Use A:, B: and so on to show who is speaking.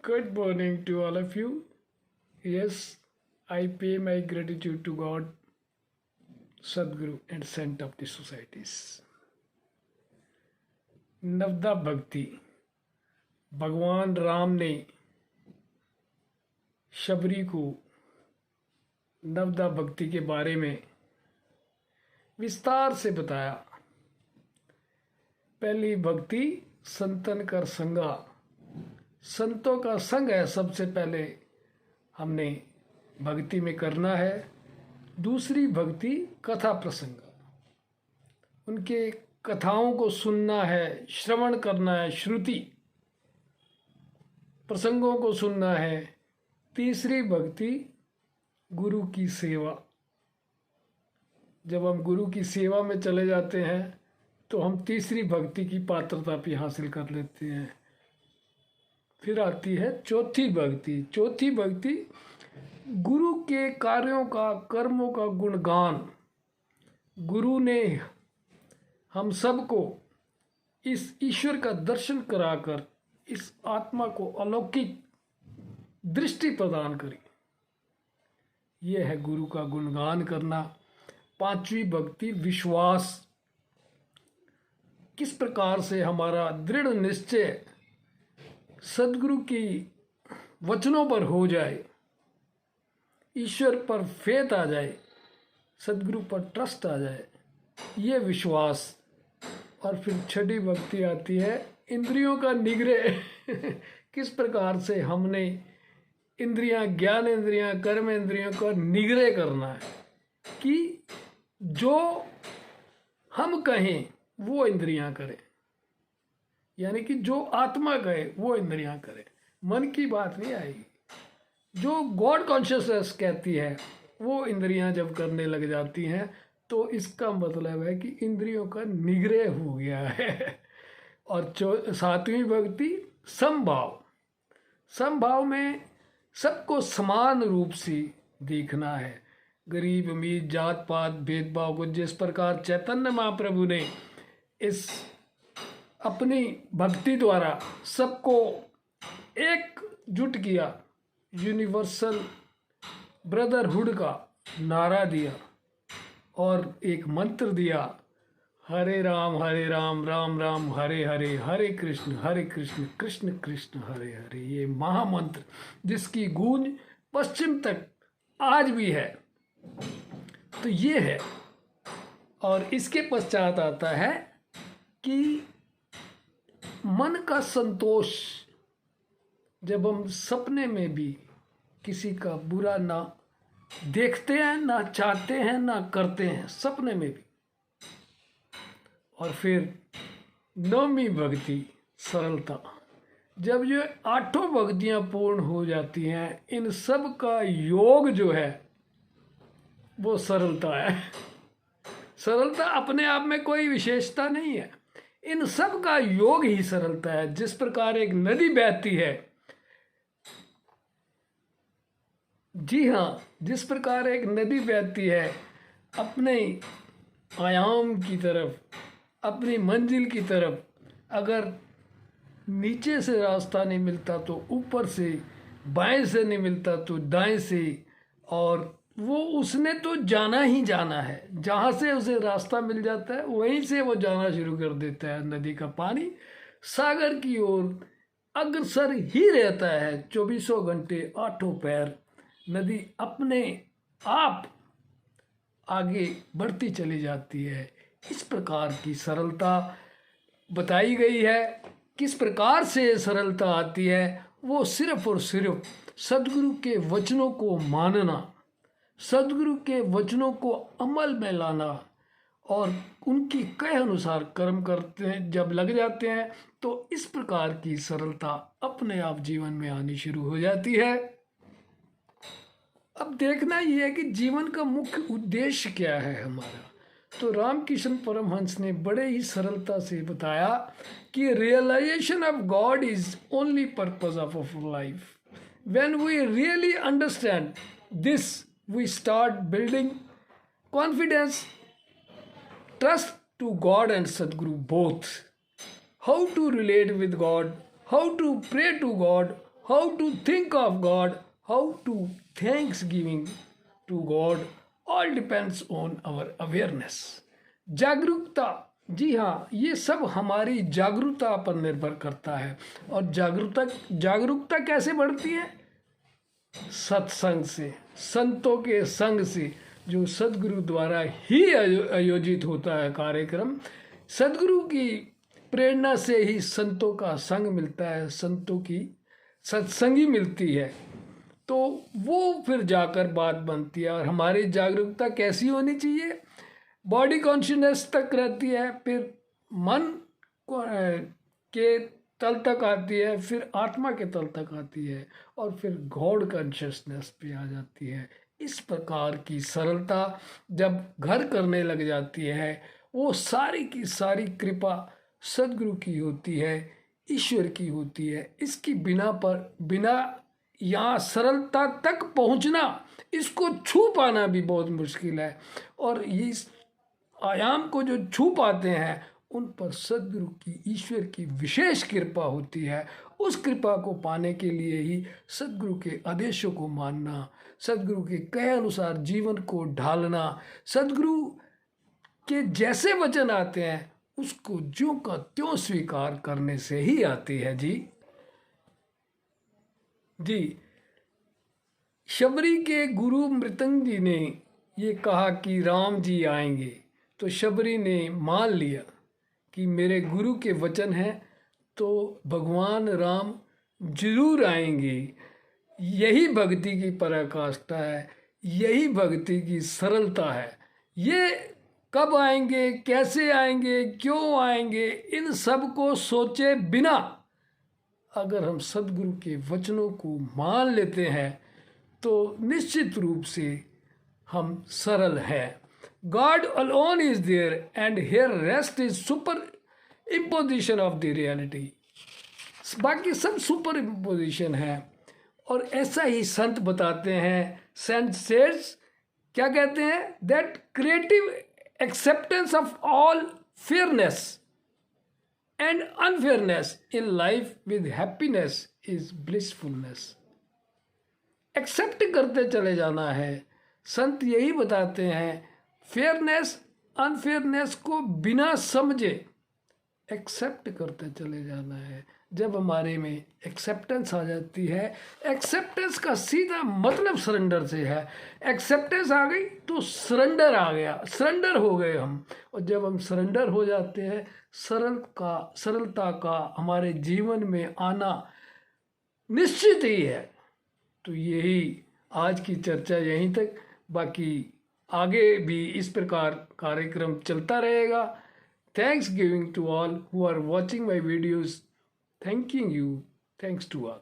A: Good morning to all of you. Yes, I pay my gratitude to God, Sadguru, and Saint of the societies. नवदा भक्ति भगवान राम ने शबरी को नवदा भक्ति के बारे में विस्तार से बताया। पहली भक्ति संतन कर संगा, संतों का संग है सबसे पहले हमने भक्ति में करना है। दूसरी भक्ति कथा प्रसंग, उनके कथाओं को सुनना है, श्रवण करना है, श्रुति प्रसंगों को सुनना है। तीसरी भक्ति गुरु की सेवा, जब हम गुरु की सेवा में चले जाते हैं तो हम तीसरी भक्ति की पात्रता भी हासिल कर लेते हैं। फिर आती है चौथी भक्ति। चौथी भक्ति गुरु के कार्यों का, कर्मों का गुणगान। गुरु ने हम सबको इस ईश्वर का दर्शन कराकर इस आत्मा को अलौकिक दृष्टि प्रदान करी। यह है गुरु का गुणगान करना। पांचवी भक्ति विश्वास, किस प्रकार से हमारा दृढ़ निश्चय सदगुरु की वचनों पर हो जाए, ईश्वर पर फेथ आ जाए, सदगुरु पर ट्रस्ट आ जाए, ये विश्वास। और फिर छठी भक्ति आती है इंद्रियों का निग्रह किस प्रकार से हमने इंद्रियां, ज्ञान इंद्रियां, कर्म इंद्रियों का निग्रह करना है कि जो हम कहें वो इंद्रियां करें, यानी कि जो आत्मा कहे वो इंद्रियां करें। मन की बात नहीं आएगी, जो गॉड कॉन्शियसनेस कहती है वो इंद्रियां जब करने लग जाती हैं तो इसका मतलब है कि इंद्रियों का निग्रह हो गया है। और सातवीं भक्ति समभाव। समभाव में सबको समान रूप से देखना है, गरीब अमीर, जात पात, भेदभाव को जिस प्रकार चैतन्य महाप्रभु ने इस अपनी भक्ति द्वारा सबको एकजुट किया, यूनिवर्सल ब्रदरहुड का नारा दिया और एक मंत्र दिया, हरे राम राम राम हरे हरे, हरे कृष्ण कृष्ण कृष्ण हरे हरे। ये महामंत्र जिसकी गूंज पश्चिम तक आज भी है। तो ये है। और इसके पश्चात आता है कि मन का संतोष। जब हम सपने में भी किसी का बुरा ना देखते हैं, ना चाहते हैं, ना करते हैं, सपने में भी। और फिर नवमी भक्ति सरलता। जब ये आठों भक्तियां पूर्ण हो जाती हैं, इन सब का योग जो है वो सरलता है। सरलता अपने आप में कोई विशेषता नहीं है, इन सब का योग ही सरलता है। जिस प्रकार एक नदी बहती है, जी हाँ, जिस प्रकार एक नदी बहती है अपने आयाम की तरफ, अपनी मंजिल की तरफ, अगर नीचे से रास्ता नहीं मिलता तो ऊपर से, बाएं से नहीं मिलता तो दाएं से, और वो उसने तो जाना ही जाना है। जहाँ से उसे रास्ता मिल जाता है वहीं से वो जाना शुरू कर देता है। नदी का पानी सागर की ओर अग्रसर ही रहता है। 24 घंटे, आठों पैर नदी अपने आप आगे बढ़ती चली जाती है। इस प्रकार की सरलता बताई गई है। किस प्रकार से सरलता आती है, वो सिर्फ और सिर्फ सदगुरु के वचनों को मानना, सदगुरु के वचनों को अमल में लाना और उनकी कहे अनुसार कर्म करते हैं जब लग जाते हैं तो इस प्रकार की सरलता अपने आप जीवन में आनी शुरू हो जाती है। अब देखना ये है कि जीवन का मुख्य उद्देश्य क्या है हमारा। तो रामकृष्ण परमहंस ने बड़े ही सरलता से बताया कि realization of God is only purpose of our life. When we really understand this, we start building confidence, trust to God and Sadguru both. How to relate with God, how to pray to God, how to think of God, how to thanksgiving to God, all depends on our awareness. जागरूकता, जी हाँ, ये सब हमारी जागरूकता पर निर्भर करता है। और जागरूकता कैसे बढ़ती है? सत्संग से, संतों के संग से, जो सदगुरु द्वारा ही आयोजित होता है कार्यक्रम। सदगुरु की प्रेरणा से ही संतों का संग मिलता है, संतों की सत्संगी मिलती है, तो वो फिर जाकर बात बनती है। और हमारी जागरूकता कैसी होनी चाहिए? बॉडी कॉन्शियसनेस तक रहती है, फिर मन के तल तक आती है, फिर आत्मा के तल तक आती है, और फिर गॉड कॉन्शियसनेस पे आ जाती है। इस प्रकार की सरलता जब घर करने लग जाती है, वो सारी की सारी कृपा सदगुरु की होती है, ईश्वर की होती है। इसकी बिना यहाँ सरलता तक पहुँचना, इसको छू पाना भी बहुत मुश्किल है। और इस आयाम को जो छू पाते हैं, उन पर सदगुरु की, ईश्वर की विशेष कृपा होती है। उस कृपा को पाने के लिए ही सदगुरु के आदेशों को मानना, सदगुरु के कहे अनुसार जीवन को ढालना, सदगुरु के जैसे वचन आते हैं उसको ज्यों का त्यों स्वीकार करने से ही आती है। जी, शबरी के गुरु मृतंग जी ने ये कहा कि राम जी आएंगे, तो शबरी ने मान लिया कि मेरे गुरु के वचन हैं, तो भगवान राम जरूर आएंगे। यही भक्ति की पराकाष्ठा है, यही भक्ति की सरलता है। ये कब आएंगे, कैसे आएंगे, क्यों आएंगे, इन सब को सोचे बिना अगर हम सदगुरु के वचनों को मान लेते हैं, तो निश्चित रूप से हम सरल हैं। God alone is there and here rest is super imposition of the reality. बाकी सब सुपर इम्पोजिशन है। और ऐसा ही संत बताते हैं, सेंट सेड्स क्या कहते हैं? That creative acceptance of all fairness and unfairness in life with happiness is blissfulness. Accept करते चले जाना है। संत यही बताते हैं, फेयरनेस अनफेयरनेस को बिना समझे एक्सेप्ट करते चले जाना है। जब हमारे में एक्सेप्टेंस आ जाती है, एक्सेप्टेंस का सीधा मतलब सरेंडर से है। एक्सेप्टेंस आ गई तो सरेंडर आ गया, सरेंडर हो गए हम। और जब हम सरेंडर हो जाते हैं, सरलता का हमारे जीवन में आना निश्चित ही है। तो यही आज की चर्चा यहीं तक, बाकी आगे भी इस प्रकार कार्यक्रम चलता रहेगा। Thanks giving to all who are watching my videos. Thanking you, thanks to all.